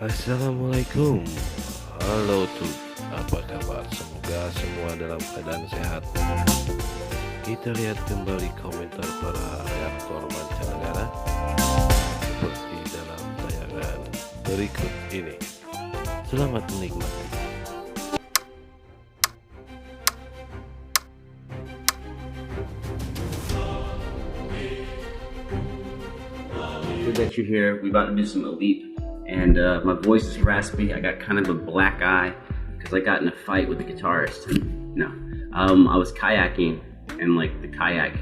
Assalamualaikum. Halo tuh, apa kabar? Semoga semua dalam keadaan sehat. Kita lihat kembali komentar para reaktor mancanegara seperti dalam tayangan berikut ini. Selamat menikmati. Good that you're here. We about to do some ALIP. And my voice is raspy. I got kind of a black eye because I got in a fight with the guitarist. No, I was kayaking and like the kayak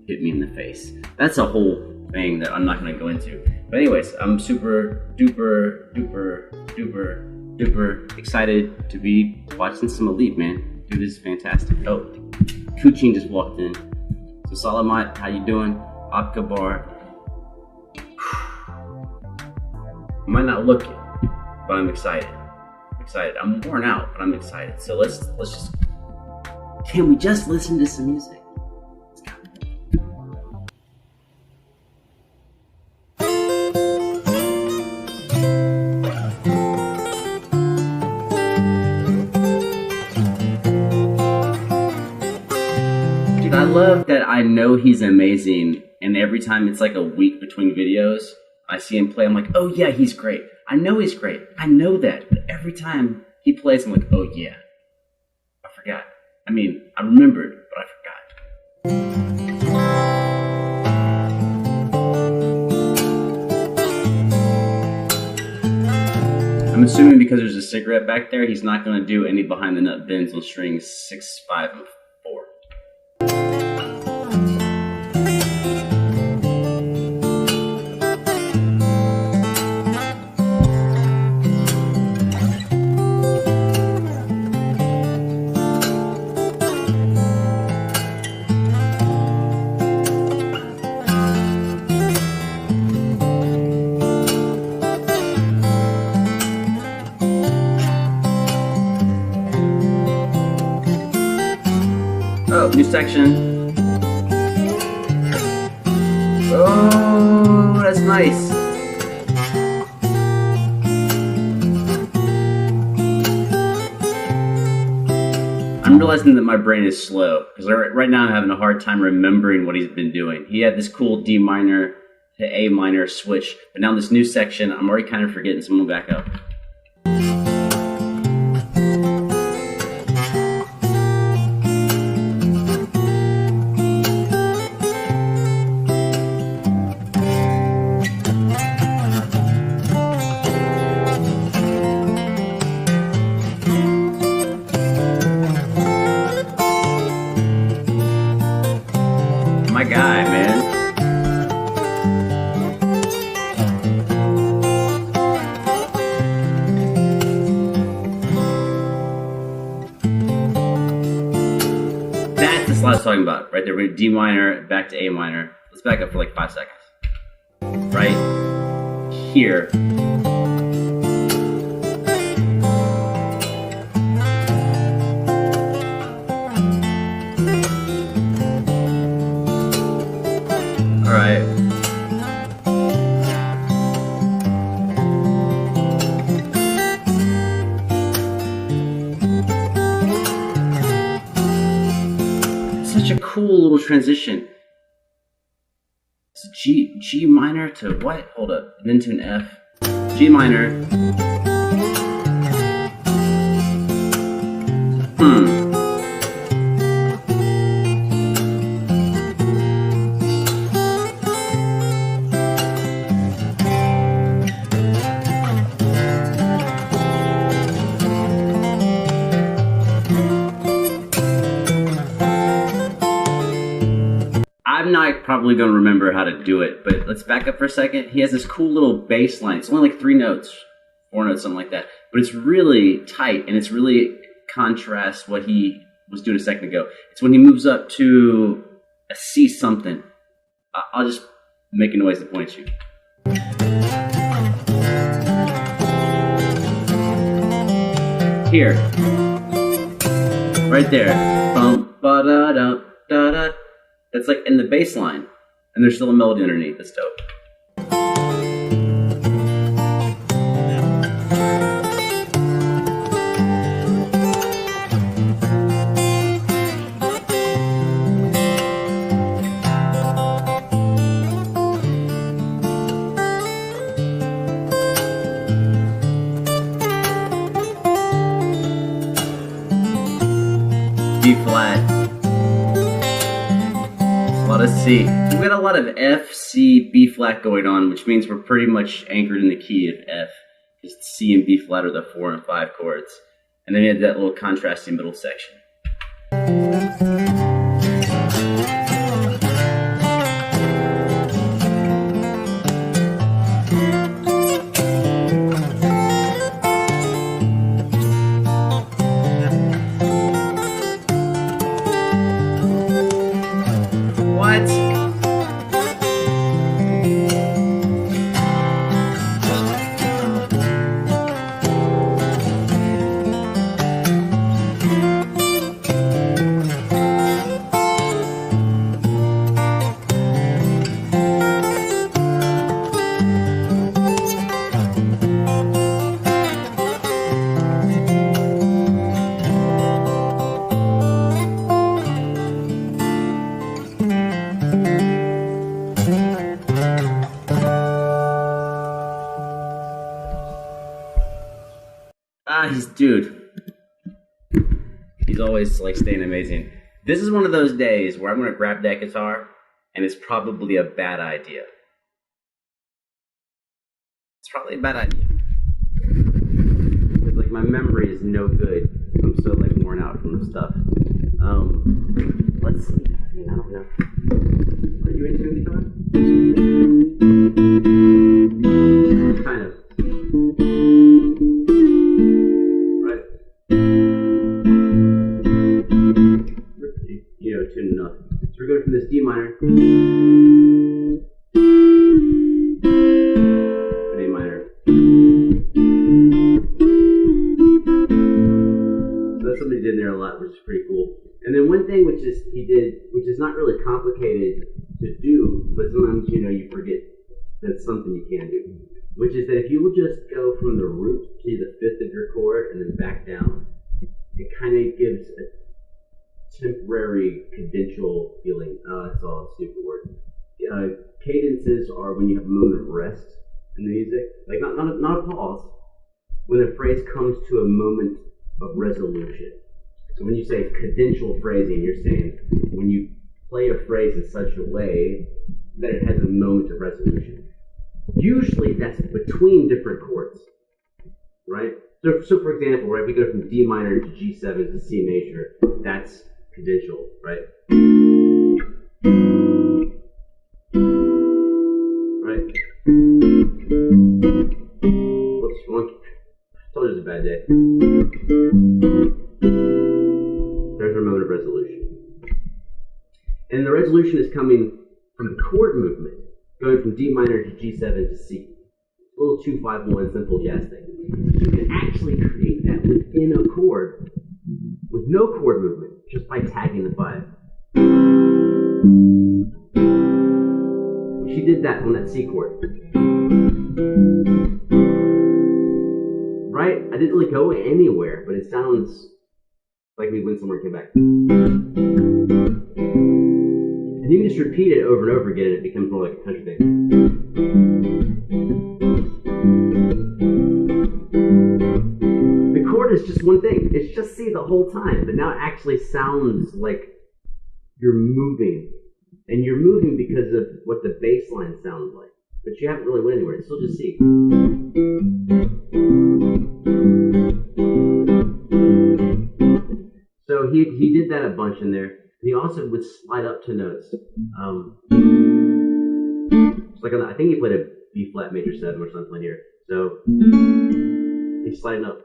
hit me in the face. That's a whole thing that I'm not gonna go into. But anyways, I'm super duper excited to be watching some ALIP, man. Dude, this is fantastic. Oh, Kuchin just walked in. So Salamat, how you doing? Akbar. I might not look it, but I'm excited. I'm worn out, but I'm excited. So let's just, can we just listen to some music? Let's go. Dude, I love that I know he's amazing, and every time it's like a week between videos, I see him play, I'm like, oh yeah, he's great. I know he's great. I know that. But every time he plays, I'm like, oh yeah. I forgot. I mean, I remembered, but I forgot. I'm assuming because there's a cigarette back there, he's not going to do any behind the nut bends on strings 6, 5, and 4. Oh, new section. Oh, that's nice. I'm realizing that my brain is slow because right now I'm having a hard time remembering what he's been doing. He had this cool D minor to A minor switch, but now this new section, I'm already kind of forgetting, so I'm gonna back up. My guy, man. That's the slide I was talking about, right there. We're D minor, back to A minor. Let's back up for like 5 seconds. Right here. Alright. Such a cool little transition. It's G minor to what? Hold up. Then to an F. G minor. I'm not probably going to remember how to do it, but let's back up for a second. He has this cool little bass line. It's only like 3 notes, 4 notes, something like that. But it's really tight, and it's really contrasts what he was doing a second ago. It's when he moves up to a C something. I'll just make a noise that points you. Here. Right there. Bum, ba-da-dum, da-da. That's like in the bass line, and there's still a melody underneath. That's dope. B flat. A lot of C. We've got a lot of F, C, B flat going on, which means we're pretty much anchored in the key of F. Because C and B flat are the 4 and 5 chords. And then you have that little contrasting middle section. He's always like staying amazing. This is one of those days where I'm gonna grab that guitar and it's probably a bad idea. It's probably a bad idea. Because like my memory is no good. I'm so like worn out from stuff. Let's see. I don't know. Are you into guitar? Kind of. Tuned enough. So we're going from this D minor to an A minor. So that's something he did in there a lot, which is pretty cool. And then one thing which he did, which is not really complicated to do, but sometimes you forget that's something you can do, which is that if you will just go from the root to the 5th of your chord and then back down, it kind of gives a temporary cadential feeling. That's all a stupid word. Cadences are when you have a moment of rest in the music, like not a pause. When a phrase comes to a moment of resolution. So when you say cadential phrasing, you're saying when you play a phrase in such a way that it has a moment of resolution. Usually that's between different chords, right? So for example, right, we go from D minor to G7 to C major. That's cadential, right? Right? Whoops, one. I told you it was a bad day. There's our moment of resolution. And the resolution is coming from the chord movement, going from D minor to G7 to C. A little 2-5-1 simple jazz thing. You can actually create that within a chord with no chord movement, just by tagging the 5. She did that on that C chord. Right? I didn't really go anywhere, but it sounds like we went somewhere and came back. And you can just repeat it over and over again and it becomes more like a country thing. Is just one thing. It's just C the whole time, but now it actually sounds like you're moving. And you're moving because of what the bass line sounds like. But you haven't really went anywhere. It's still just C. So he did that a bunch in there. He also would slide up to notes. It's like I think he played a B flat major 7 or something here. So he's sliding up.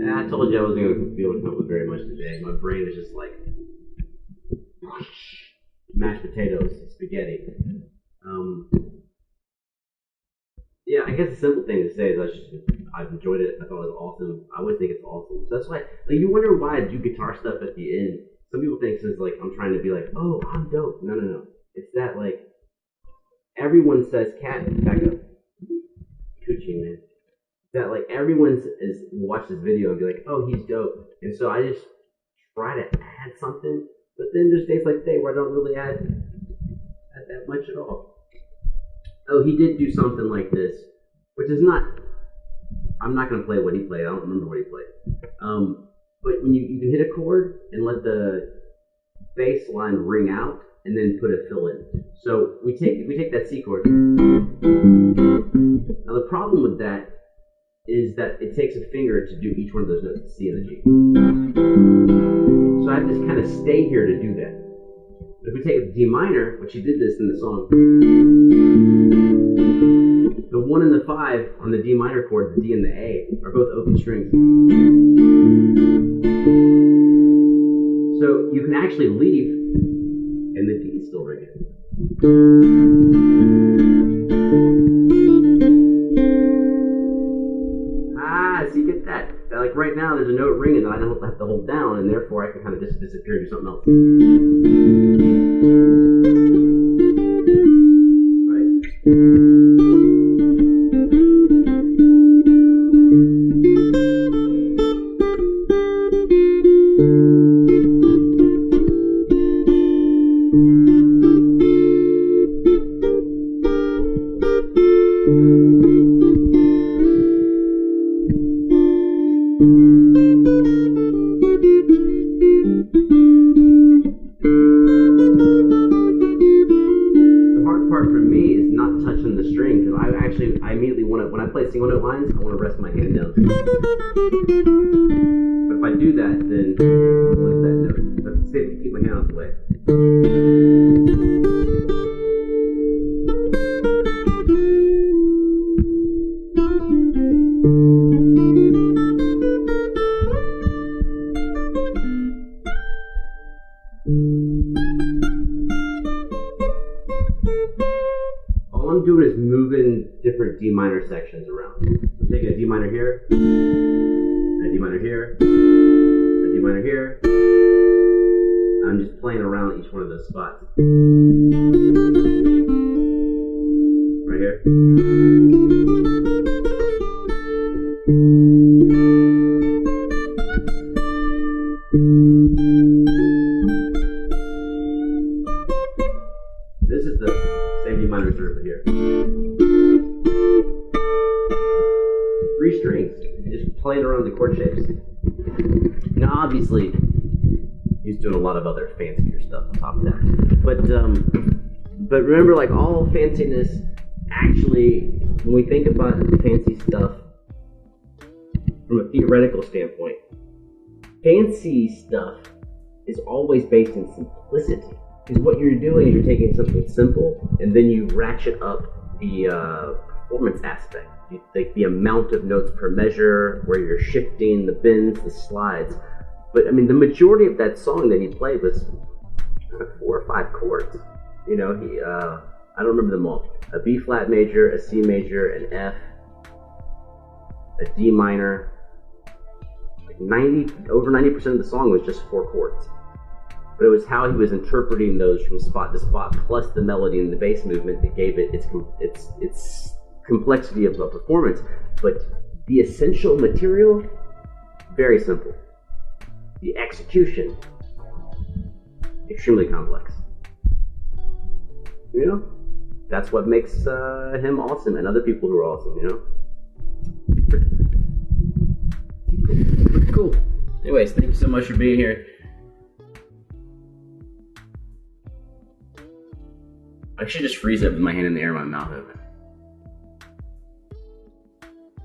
I told you I wasn't going to be able to come up with very much today. My brain is just like mashed potatoes, spaghetti. Yeah, I guess the simple thing to say is I've enjoyed it. I thought it was awesome. I always think it's awesome. So that's why, like, you wonder why I do guitar stuff at the end. Some people think it's like I'm trying to be like, oh, I'm dope. No. It's that, like, everyone says cat, back up. Coochie, man. that like everyone is watch this video and be like, oh, he's dope. And so I just try to add something, but then there's days like today where I don't really add that much at all. Oh, he did do something like this, which is not, I'm not going to play what he played. I don't remember what he played. But when you can hit a chord and let the bass line ring out and then put a fill in. So we take that C chord. Now the problem with that is that it takes a finger to do each one of those notes, the C and the G. So I have to kind of stay here to do that. But if we take a D minor, which he did this in the song, the 1 and the 5 on the D minor chord, the D and the A, are both open strings. So you can actually leave and the D is still ringing. So you get that. Like right now, there's a note ringing that I don't have to hold down, and therefore I can kind of just disappear and do something else. I immediately want to, when I play single note lines, I want to rest my hand down. But if I do that, then I want that note. So it's safe to keep my hand out of the way. All I'm doing is moving different D minor sections around. I'm taking a D minor here, a D minor here, a D minor here. I'm just playing around each one of those spots. Right here. This is the same D minor third over here. 3 strings, just playing around the chord shapes. Now, obviously, he's doing a lot of other fancier stuff on top of that. But remember, like all fanciness, actually, when we think about fancy stuff from a theoretical standpoint, fancy stuff is always based in simplicity. Because what you're doing is you're taking something simple and then you ratchet up the performance aspect. You take the amount of notes per measure, where you're shifting the bends, the slides. But I mean, the majority of that song that he played was 4 or 5 chords. You know, I don't remember them all. A B flat major, a C major, an F, a D minor. Like over 90% of the song was just 4 chords. But it was how he was interpreting those from spot to spot, plus the melody and the bass movement that gave it its complexity of a performance. But the essential material, very simple. The execution, extremely complex. You know, that's what makes him awesome, and other people who are awesome. You know, pretty cool. Anyways, thank you so much for being here. I should just freeze it with my hand in the air and my mouth open.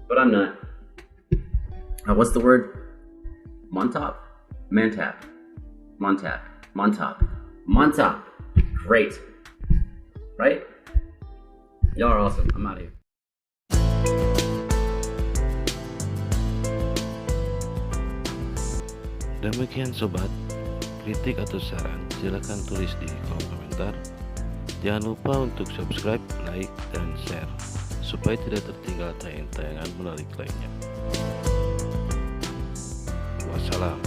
But I'm not. What's the word? Montop? Mantap. Montap. Montop. Montop. Great. Right? Y'all are awesome. I'm out of here. Demikian sobat, kritik atau saran silakan tulis di kolom komentar. Jangan lupa untuk subscribe, like, dan share supaya tidak tertinggal tayangan-tayangan menarik lainnya. Wassalam.